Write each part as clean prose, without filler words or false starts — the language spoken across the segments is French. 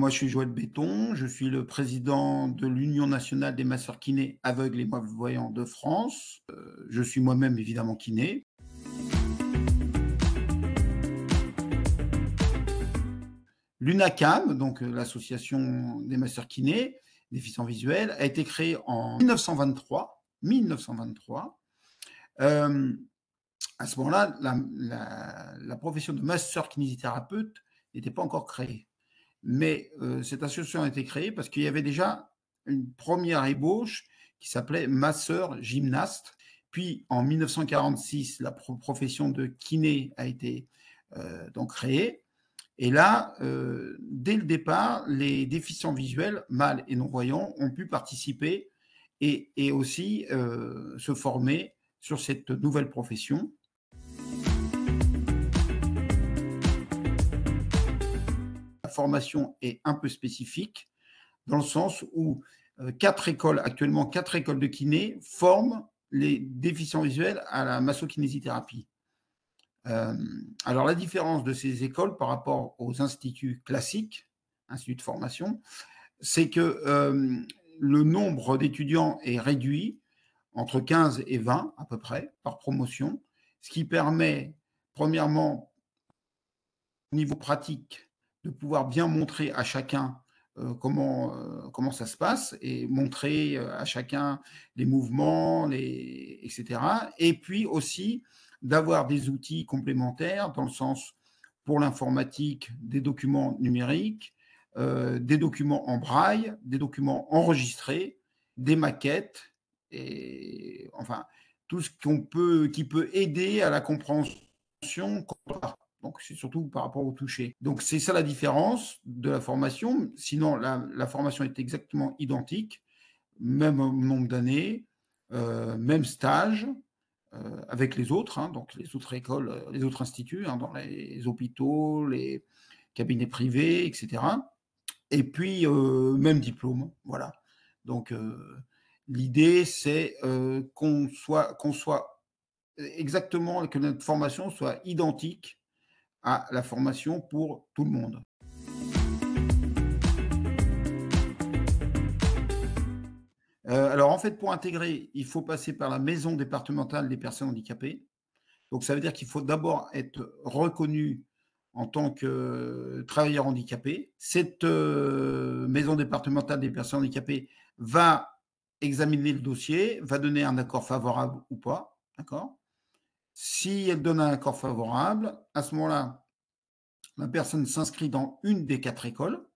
moi, je suis Joël Béton, je suis le président de l'Union nationale des masseurs kinés aveugles et malvoyants de France. Je suis moi-même évidemment kiné. L'UNACAM, donc l'association des masseurs kinés déficients visuels, a été créée en 1923. 1923. À ce moment-là, la profession de masseur kinésithérapeute n'était pas encore créée. Mais cette association a été créée parce qu'il y avait déjà une première ébauche qui s'appelait masseur gymnaste. Puis en 1946, la profession de kiné a été donc créée. Et là, dès le départ, les déficients visuels, mâles et non-voyants, ont pu participer et aussi se former sur cette nouvelle profession. La formation est un peu spécifique dans le sens où actuellement 4 écoles de kiné forment les déficients visuels à la massokinésithérapie. Alors la différence de ces écoles par rapport aux instituts classiques, instituts de formation, c'est que le nombre d'étudiants est réduit entre 15 et 20 à peu près par promotion, ce qui permet premièrement au niveau pratique de pouvoir bien montrer à chacun comment ça se passe et montrer à chacun les mouvements, etc. Et puis aussi d'avoir des outils complémentaires dans le sens pour l'informatique, des documents numériques, des documents en braille, des documents enregistrés, des maquettes, et enfin tout ce qui peut aider à la compréhension. Donc, c'est surtout par rapport au toucher. Donc, c'est ça la différence de la formation. Sinon, la formation est exactement identique, même nombre d'années, même stage avec les autres, hein, donc les autres écoles, les autres instituts, hein, dans les hôpitaux, les cabinets privés, etc. Et puis, même diplôme, voilà. Donc, l'idée, c'est qu'on soit exactement, que notre formation soit identique à la formation pour tout le monde. Alors en fait, pour intégrer, il faut passer par la maison départementale des personnes handicapées. Donc ça veut dire qu'il faut d'abord être reconnu en tant que travailleur handicapé. Cette maison départementale des personnes handicapées va examiner le dossier, va donner un accord favorable ou pas, d'accord? Si elle donne un accord favorable, à ce moment-là, la personne s'inscrit dans une des 4 écoles,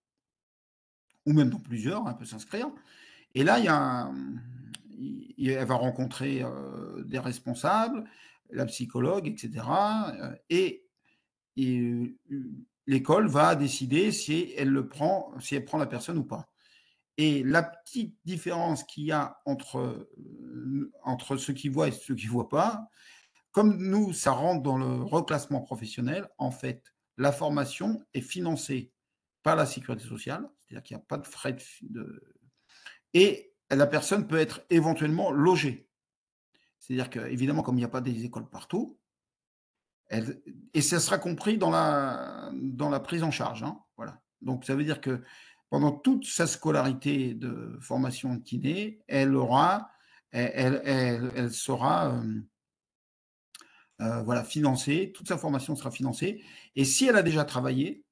ou même dans plusieurs, elle peut s'inscrire. Et là, elle va rencontrer des responsables, la psychologue, etc. Et l'école va décider si elle prend la personne ou pas. Et la petite différence qu'il y a entre ceux qui voient et ceux qui ne voient pas, comme nous, ça rentre dans le reclassement professionnel, en fait, la formation est financée par la sécurité sociale, c'est-à-dire qu'il n'y a pas de frais et la personne peut être éventuellement logée. C'est-à-dire qu'évidemment, comme il n'y a pas des écoles partout, et ça sera compris dans la prise en charge. Hein, voilà. Donc, ça veut dire que pendant toute sa scolarité de formation de kiné, elle sera voilà, financée, toute sa formation sera financée. Et si elle a déjà travaillé,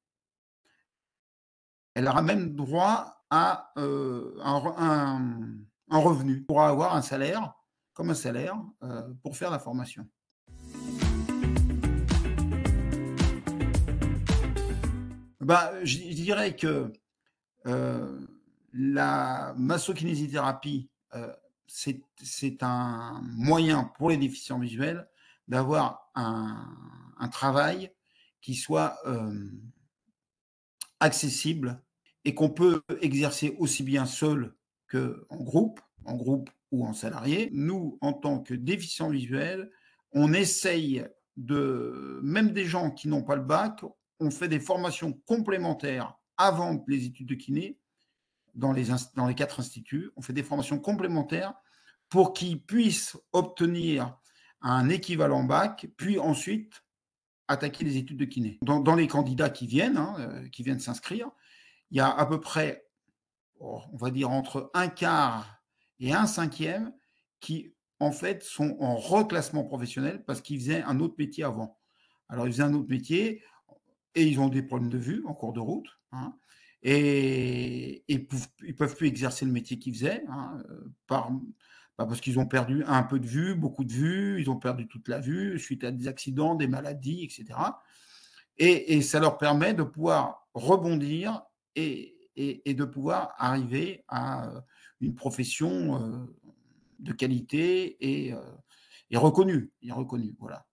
elle aura même droit à un revenu. Elle pourra avoir un salaire, comme un salaire, pour faire la formation. Bah, je dirais que la massokinésithérapie, c'est un moyen pour les déficients visuels d'avoir un travail qui soit accessible et qu'on peut exercer aussi bien seul qu'en groupe ou en salarié. Nous, en tant que déficients visuels, on essaye même des gens qui n'ont pas le bac, on fait des formations complémentaires avant les études de kiné dans les 4 instituts. On fait des formations complémentaires pour qu'ils puissent obtenir un équivalent bac, puis ensuite attaquer les études de kiné. Dans les candidats qui viennent s'inscrire, il y a à peu près, on va dire entre un quart et un cinquième qui, en fait, sont en reclassement professionnel parce qu'ils faisaient un autre métier avant. Alors, ils faisaient un autre métier et ils ont des problèmes de vue en cours de route, hein, et ils peuvent plus exercer le métier qu'ils faisaient, hein, parce qu'ils ont perdu un peu de vue, beaucoup de vue, ils ont perdu toute la vue suite à des accidents, des maladies, et cetera, et ça leur permet de pouvoir rebondir et de pouvoir arriver à, une profession, de qualité et reconnue, voilà.